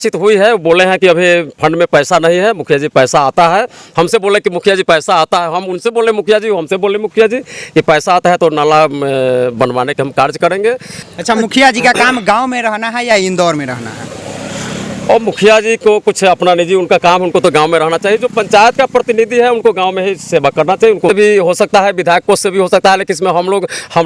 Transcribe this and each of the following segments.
चित हुई है, बोले हैं कि अभी फंड में पैसा नहीं है, मुखिया जी पैसा आता है। हमसे बोले कि मुखिया जी पैसा आता है, हम उनसे बोले मुखिया जी, हमसे बोले मुखिया जी कि पैसा आता है तो नाला बनवाने के हम कार्य करेंगे। अच्छा, मुखिया जी का काम गांव में रहना है या इंदौर में रहना है? और मुखिया जी को कुछ अपना निजी उनका काम, उनको तो गांव में रहना चाहिए। जो पंचायत का प्रतिनिधि है उनको गांव में ही सेवा करना चाहिए। उनको भी हो सकता है विधायक पोस्ट से भी हो सकता है, लेकिन इसमें हम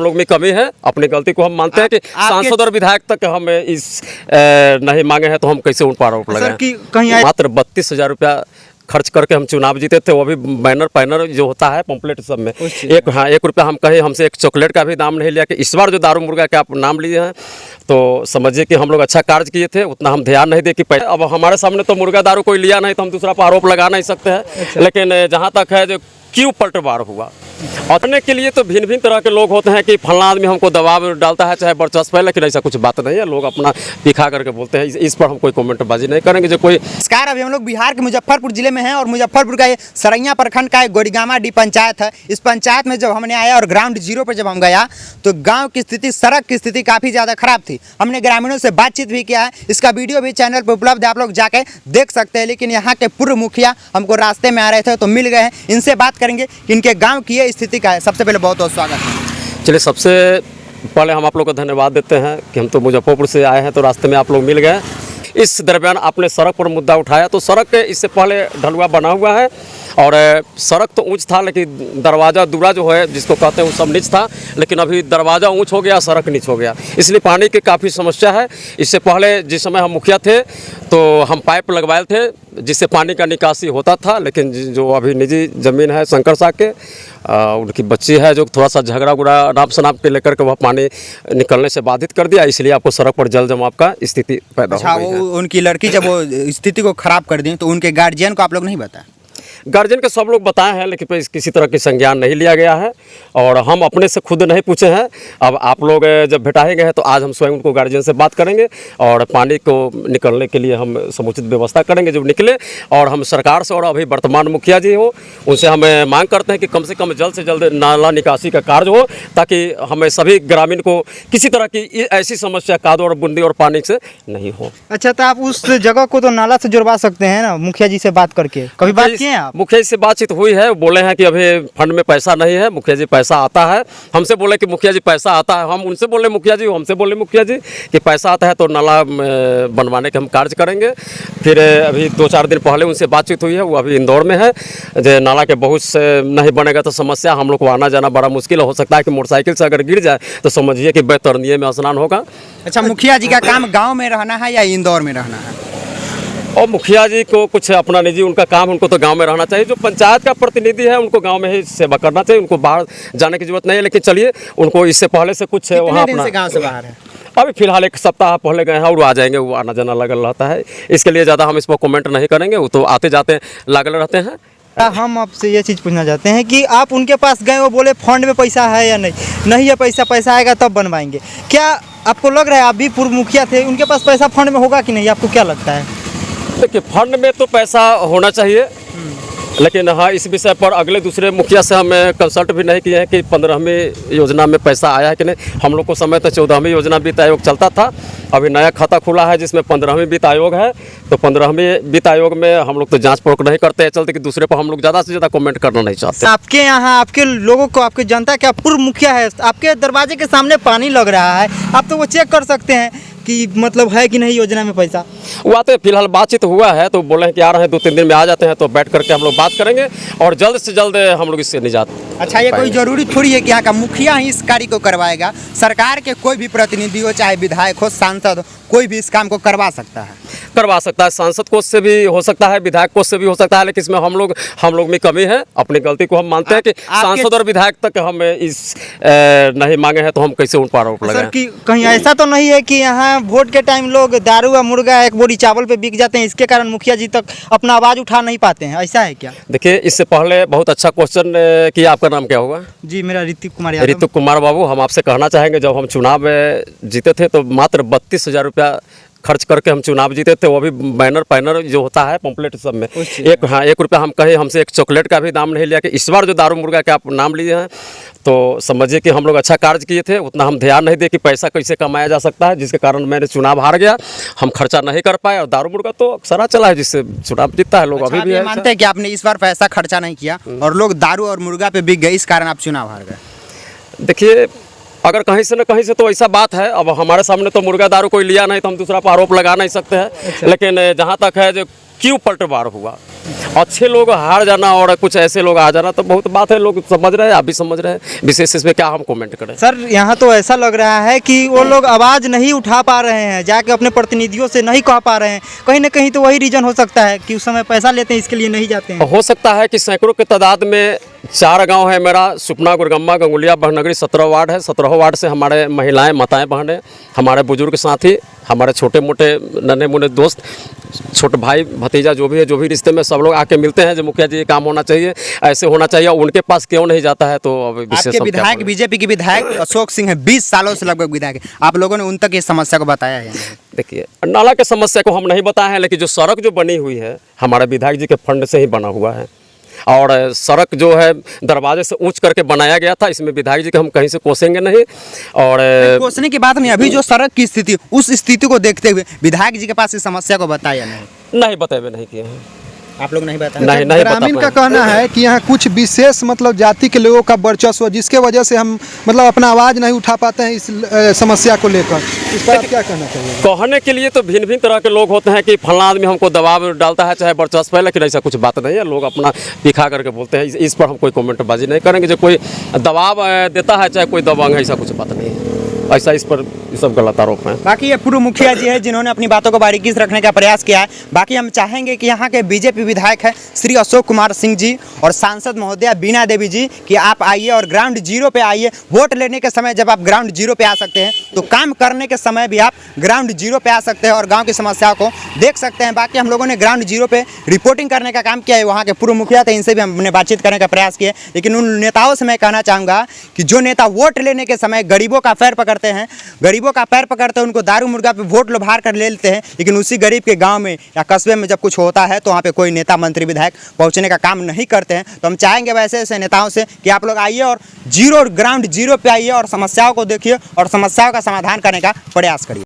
लोग में कमी है। अपनी गलती को हम मानते हैं कि सांसद और विधायक तक हम इस नहीं मांगे हैं तो हम कैसे उन पर आरोप लगाएं। मात्र 32,000 रुपया खर्च करके हम चुनाव जीते थे, वो भी बैनर पैनर जो होता है पम्पलेट सब में। एक रुपया हम कहे, हमसे एक चॉकलेट का भी दाम नहीं लिया कि इस बार जो दारू मुर्गा के आप नाम लिए हैं तो समझिए कि हम लोग अच्छा कार्य किए थे, उतना हम ध्यान नहीं दे कि अब हमारे सामने तो मुर्गा दारू कोई लिया नहीं तो हम दूसरा पर आरोप लगा नहीं सकते हैं। लेकिन जहाँ तक है जो क्यों पलटवार हुआ, अपने के लिए तो भिन्न भिन्न तरह के लोग होते हैं कि फलाना आदमी हमको दबाव डालता है चाहे वर्चस्व है, लेकिन ऐसा कुछ बात नहीं है। लोग अपना दिखा करके बोलते हैं, इस पर हम कोई कमेंटबाजी नहीं करेंगे। जो कोई नमस्कार, अभी हम लोग बिहार के मुजफ्फरपुर जिले में हैं और मुजफ्फरपुर का ये सरैया प्रखंड का एक गोरीगामा डी पंचायत है। इस पंचायत में जब हमने आया और ग्राउंड जीरो पर जब हम गया तो गाँव की स्थिति, सड़क की स्थिति काफ़ी ज़्यादा खराब थी। हमने ग्रामीणों से बातचीत भी किया है, इसका वीडियो भी चैनल पर उपलब्ध है, आप लोग जाके देख सकते हैं। लेकिन यहाँ के पूर्व मुखिया हमको रास्ते में आ रहे थे तो मिल गए हैं, इनसे बात करेंगे कि इनके गांव की ये स्थिति का है। सबसे पहले बहुत बहुत स्वागत है। चलिए, सबसे पहले हम आप लोग को धन्यवाद देते हैं कि हम तो मुजफ्फरपुर से आए हैं तो रास्ते में आप लोग मिल गए। इस दरमियान आपने सड़क पर मुद्दा उठाया, तो सड़क इससे पहले ढलुआ बना हुआ है और सड़क तो ऊंच था, लेकिन दरवाज़ा दूरा जो है जिसको कहते हैं वो सब नीच था। लेकिन अभी दरवाज़ा ऊंच हो गया, सड़क नीच हो गया, इसलिए पानी की काफ़ी समस्या है। इससे पहले जिस समय हम मुखिया थे तो हम पाइप लगवाए थे जिससे पानी का निकासी होता था। लेकिन जो अभी निजी ज़मीन है शंकर साहब के, उनकी बच्ची है जो थोड़ा सा झगड़ा गुड़ा नाप शनाप के लेकर के वह पानी निकलने से बाधित कर दिया, इसलिए आपको सड़क पर जल जमाव का स्थिति पैदा हो गई है। उनकी लड़की जब वो स्थिति को खराब कर दी तो उनके गार्जियन को आप लोग नहीं बताया? गार्जियन के सब लोग बताए हैं, लेकिन किसी तरह की संज्ञान नहीं लिया गया है और हम अपने से खुद नहीं पूछे हैं। अब आप लोग जब भेटाएंगे हैं तो आज हम स्वयं उनको गार्जियन से बात करेंगे और पानी को निकलने के लिए हम समुचित व्यवस्था करेंगे जब निकले। और हम सरकार से और अभी वर्तमान मुखिया जी हो उनसे हमें मांग करते हैं कि कम से कम जल्द से जल्द नाला निकासी का कार्य हो, ताकि हमें सभी ग्रामीण को किसी तरह की ऐसी समस्या कादो और बूंदी और पानी से नहीं हो। अच्छा, तो आप उस जगह को तो नाला से जुड़वा सकते हैं ना, मुखिया जी से बात करके। कभी बात किए हैं आप? मुखिया जी से बातचीत हुई है, बोले हैं कि अभी फंड में पैसा नहीं है, मुखिया जी पैसा आता है। हमसे बोले कि मुखिया जी पैसा आता है, हम उनसे बोले मुखिया जी, हमसे बोले मुखिया जी कि पैसा आता है तो नाला बनवाने के हम कार्य करेंगे। फिर अभी 2-4 दिन पहले उनसे बातचीत हुई है, वो अभी इंदौर में है। जो नाला के बहुत से नहीं बनेगा तो समस्या, हम लोग को आना जाना बड़ा मुश्किल हो सकता है कि मोटरसाइकिल से अगर गिर जाए तो समझिए कि बैतरनिये में स्नान होगा। अच्छा, मुखिया जी का काम गाँव में रहना है या इंदौर में रहना है? और मुखिया जी को कुछ अपना निजी उनका काम, उनको तो गांव में रहना चाहिए। जो पंचायत का प्रतिनिधि है उनको गांव में ही सेवा करना चाहिए, उनको बाहर जाने की जरूरत नहीं है। लेकिन चलिए, उनको इससे पहले से कुछ वहाँ अपना गाँव से बाहर है, अभी फिलहाल 1 सप्ताह पहले गए हैं और वो आ जाएंगे, वो आना जाना लगल रहता है। इसके लिए ज़्यादा हम इस पर कमेंट नहीं करेंगे, वो तो आते जाते लगल रहते हैं। हम आपसे ये चीज़ पूछना चाहते हैं कि आप उनके पास गए, वो बोले फंड में पैसा है या नहीं, नहीं है पैसा आएगा तब बनवाएंगे। क्या आपको लग रहा है, आप भी पूर्व मुखिया थे, उनके पास पैसा फंड में होगा कि नहीं, आपको क्या लगता है? देखिए, फंड में तो पैसा होना चाहिए, लेकिन हाँ, इस विषय पर अगले दूसरे मुखिया से हमें कंसल्ट भी नहीं किए हैं कि 15वीं योजना में पैसा आया है कि नहीं। हम लोग को समय तो 14वीं योजना वित्त आयोग चलता था, अभी नया खाता खुला है जिसमें 15वीं वित्त आयोग है। तो 15वीं वित्त आयोग में हम लोग तो जांच परख नहीं करते हैं, चलते कि दूसरे पर हम लोग ज़्यादा से ज़्यादा कमेंट करना नहीं चाहते। आपके यहाँ आपके लोगों को, आपकी जनता क्या पूर्व मुखिया है, आपके दरवाजे के सामने पानी लग रहा है, आप तो वो चेक कर सकते हैं कि मतलब है कि नहीं योजना में पैसा। वो आते फिलहाल बातचीत हुआ है तो बोले हैं कि आ रहे हैं, 2-3 दिन में आ जाते हैं, तो बैठ करके हम लोग बात करेंगे और जल्द से जल्द हम लोग इससे निजात। अच्छा, ये कोई जरूरी थोड़ी है कि यहाँ का मुखिया ही इस कार्य को करवाएगा। सरकार के कोई भी प्रतिनिधि हो, चाहे विधायक हो, सांसद हो, कोई भी इस काम को करवा सकता है। सांसद कोष से भी हो सकता है, विधायक कोष से भी हो सकता है, लेकिन इसमें हम लोग में कमी है। अपनी गलती को हम मानते हैं कि सांसद और विधायक तक हम इस नहीं मांगे हैं तो हम कैसे उन पर आरोप लगाएं। कि कहीं ऐसा तो नहीं है कि यहाँ वोट के टाइम लोग दारू व मुर्गा एक बोरी चावल पे बिक जाते हैं, इसके कारण मुखिया जी तक अपना आवाज़ उठा नहीं पाते हैं, ऐसा है क्या? देखिए, इससे पहले बहुत अच्छा क्वेश्चन किया। आपका नाम क्या होगा? जी, मेरा ऋतिक कुमार यादव। ऋतिक कुमार बाबू, हम आपसे कहना चाहेंगे, जब हम चुनाव में जीते थे तो मात्र 32,000 रुपया खर्च करके हम चुनाव जीते थे, वो भी बैनर पैनर जो होता है पम्पलेट सब में एक, हाँ, 1 रुपया हम कहे, हमसे एक चॉकलेट का भी दाम नहीं लिया। कि इस बार जो दारू मुर्गा के आप नाम लिए हैं तो समझिए कि हम लोग अच्छा कार्य किए थे, उतना हम ध्यान नहीं दे कि पैसा कैसे कमाया जा सकता है, जिसके कारण मैंने चुनाव हार गया, हम खर्चा नहीं कर पाए और दारू मुर्गा तो सरा चला है जिससे चुनाव जीतता है। लोग अच्छा, अभी आप भी ये है मानते हैं कि आपने इस बार पैसा खर्चा नहीं किया और लोग दारू और मुर्गा पे बिक गए, इस कारण आप चुनाव हार गए? देखिए, अगर कहीं से न कहीं से तो ऐसा बात है। अब हमारे सामने तो मुर्गा दारू कोई लिया नहीं तो हम दूसरा पर आरोप लगा नहीं सकते हैं। लेकिन जहाँ तक है जो क्यों पलटवार हुआ, अच्छे लोग हार जाना और कुछ ऐसे लोग आ जाना तो बहुत बात है। लोग समझ रहे हैं, आप भी समझ रहे हैं, विशेष इसमें क्या हम कमेंट करें। सर यहाँ तो ऐसा लग रहा है कि वो लोग आवाज़ नहीं उठा पा रहे हैं, जाके अपने प्रतिनिधियों से नहीं कह पा रहे हैं। कहीं ना कहीं तो वही रीज़न हो सकता है कि उस समय पैसा लेते हैं, इसके लिए नहीं जाते हैं। हो सकता है कि सैकड़ों की तादाद में 4 गांव है मेरा, सुपना, गुरगम्मा, गंगुलिया, बहनगरी, 17 वार्ड है। 17 वार्ड से हमारे महिलाएं, माताएं, बहनें, हमारे बुजुर्ग साथी, हमारे छोटे मोटे नन्हे मुन्ने दोस्त, छोटे भाई भतीजा जो भी है, जो भी रिश्ते में सब लोग आके मिलते हैं जो मुखिया जी ये काम होना चाहिए, ऐसे होना चाहिए। उनके पास क्यों नहीं जाता है तो अब विशेष आपके विधायक, बीजेपी के विधायक अशोक सिंह है, 20 सालों से लगभग विधायक है, आप लोगों ने उन तक इस समस्या को बताया है? देखिए, नाला की समस्या को हम नहीं बताए हैं, लेकिन जो सड़क जो बनी हुई है हमारे विधायक जी के फंड से ही बना हुआ है और सड़क जो है दरवाजे से ऊंच करके बनाया गया था। इसमें विधायक जी के हम कहीं से कोसेंगे नहीं। और कोसने की बात नहीं, अभी जो सड़क की स्थिति, उस स्थिति को देखते हुए विधायक जी के पास इस समस्या को बताया नहीं बताए नहीं किए हैं, आप लोग नहीं बताए? नहीं बता ग्रामीण का पाए। कहना है कि यहाँ कुछ विशेष मतलब जाति के लोगों का वर्चस्व, जिसके वजह से हम मतलब अपना आवाज़ नहीं उठा पाते हैं इस समस्या को लेकर। इस पर आप क्या कहना चाहिए? कहने के लिए तो भिन्न भिन्न तरह के लोग होते हैं कि फलाना आदमी हमको दबाव डालता है चाहे वर्चस्व है, लेकिन ऐसा कुछ बात नहीं है। लोग अपना दिखा करके बोलते हैं, इस पर हम कोई कमेंटबाजी नहीं करेंगे। जो कोई दबाव देता है चाहे कोई दबांग है, ऐसा कुछ बात नहीं है। ऐसा इस पर ये सब गलत आरोप हैं। बाकी ये पूर्व मुखिया जी है जिन्होंने अपनी बातों को बारीकी से रखने का प्रयास किया है। बाकी हम चाहेंगे कि यहाँ के बीजेपी विधायक हैं श्री अशोक कुमार सिंह जी और सांसद महोदया बीना देवी जी कि आप आइए और ग्राउंड जीरो पे आइए। वोट लेने के समय जब आप ग्राउंड जीरो पे आ सकते हैं तो काम करने के समय भी आप ग्राउंड जीरो पे आ सकते हैं और गाँव की समस्याओं को देख सकते हैं। बाकी हम लोगों ने ग्राउंड जीरो पे रिपोर्टिंग करने का काम किया है। वहाँ के पूर्व मुखिया थे, इनसे भी हमने बातचीत करने का प्रयास किया, लेकिन उन नेताओं से मैं कहना चाहूँगा कि जो नेता वोट लेने के समय गरीबों का पैर पकड़ते हैं, गरीबों का पैर पकड़ते हैं, उनको दारू मुर्गा पे वोट लुभार कर ले लेते हैं, लेकिन उसी गरीब के गांव में या कस्बे में जब कुछ होता है तो वहाँ पे कोई नेता मंत्री विधायक पहुँचने का काम नहीं करते हैं। तो हम चाहेंगे वैसे ऐसे नेताओं से कि आप लोग आइए और ग्राउंड जीरो पे आइए और समस्याओं को देखिए और समस्याओं का समाधान करने का प्रयास करिए।